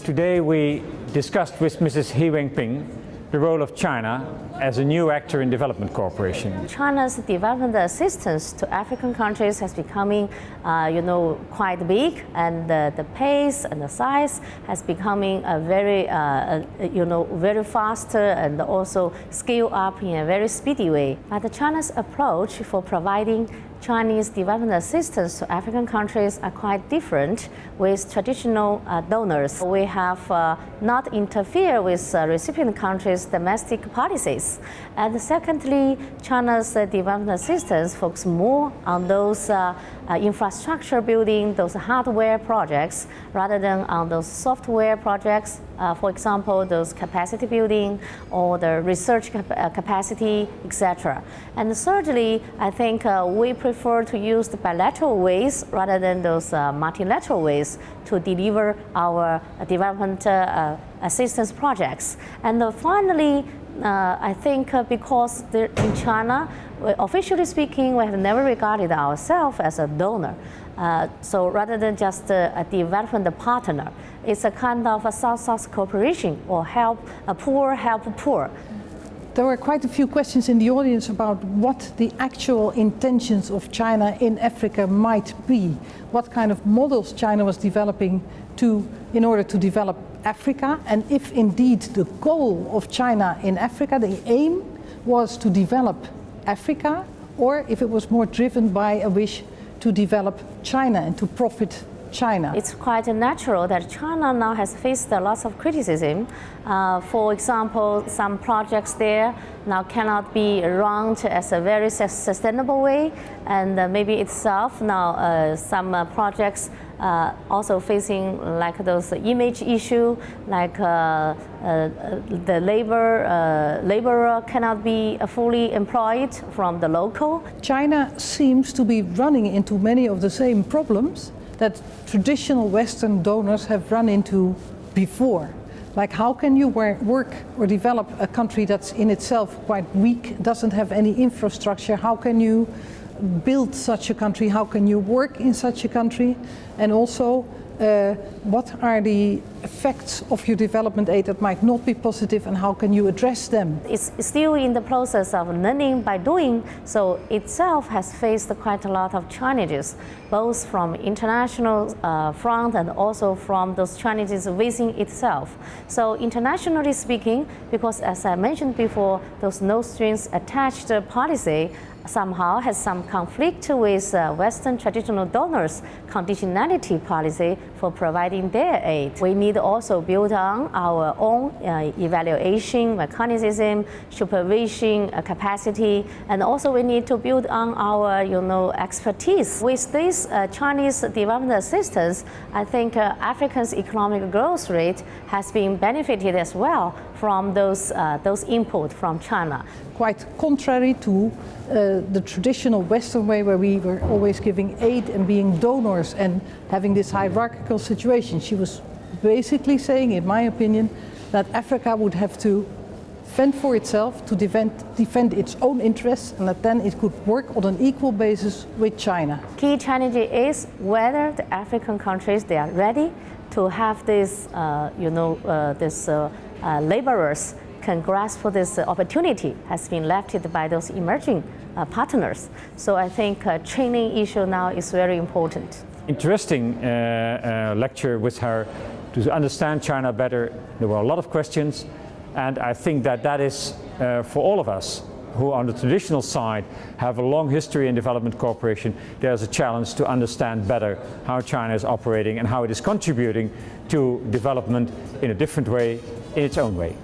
Today we discussed with Mrs. Wenping the role of China as a new actor in development cooperation. China's development assistance to African countries has becoming, quite big, and the pace and the size has becoming very faster and also scale up in a very speedy way. But China's approach for providing Chinese development assistance to African countries are quite different with traditional donors. We have not interfered with recipient countries' domestic policies. And secondly, China's development assistance focuses more on those infrastructure building, those hardware projects, rather than on those software projects. For example, those capacity building or the research capacity, etc. And thirdly, I think we prefer to use the bilateral ways rather than those multilateral ways to deliver our development assistance projects. And finally, I think because in China, officially speaking, we have never regarded ourselves as a donor. So rather than just a development partner, it's a kind of a South-South cooperation, or help poor. There were quite a few questions in the audience about what the actual intentions of China in Africa might be. What kind of models China was developing in order to develop Africa, and if indeed the goal of China in Africa, the aim was to develop Africa, or if it was more driven by a wish to develop China and to profit China. It's quite natural that China now has faced a lot of criticism. For example, some projects there now cannot be run as a very sustainable way, and maybe itself now some projects also facing like those image issue, like the laborer cannot be fully employed from the local. China seems to be running into many of the same problems that traditional Western donors have run into before. Like, how can you work or develop a country that's in itself quite weak, doesn't have any infrastructure? How can you build such a country? How can you work in such a country? And also, what are the effects of your development aid that might not be positive, and how can you address them? It's still in the process of learning by doing, so itself has faced quite a lot of challenges, both from international front and also from those challenges within itself. So internationally speaking, because as I mentioned before, those no strings attached policy somehow has some conflict with Western traditional donors' conditionality policy for providing their aid. We need to also build on our own evaluation mechanism, supervision capacity, and also we need to build on our expertise. With this Chinese development assistance, I think Africa's economic growth rate has been benefited as well from those input from China. Quite contrary to the traditional Western way, where we were always giving aid and being donors and having this hierarchical situation. She was basically saying, in my opinion, that Africa would have to fend for itself, to defend its own interests, and that then it could work on an equal basis with China. Key challenge is whether the African countries, they are ready to have this, laborers can grasp for this opportunity has been left by those emerging partners. So I think training issue now is very important. Interesting lecture with her to understand China better. There were a lot of questions, and I think that is for all of us who on the traditional side have a long history in development cooperation, there's a challenge to understand better how China is operating and how it is contributing to development in a different way, in its own way.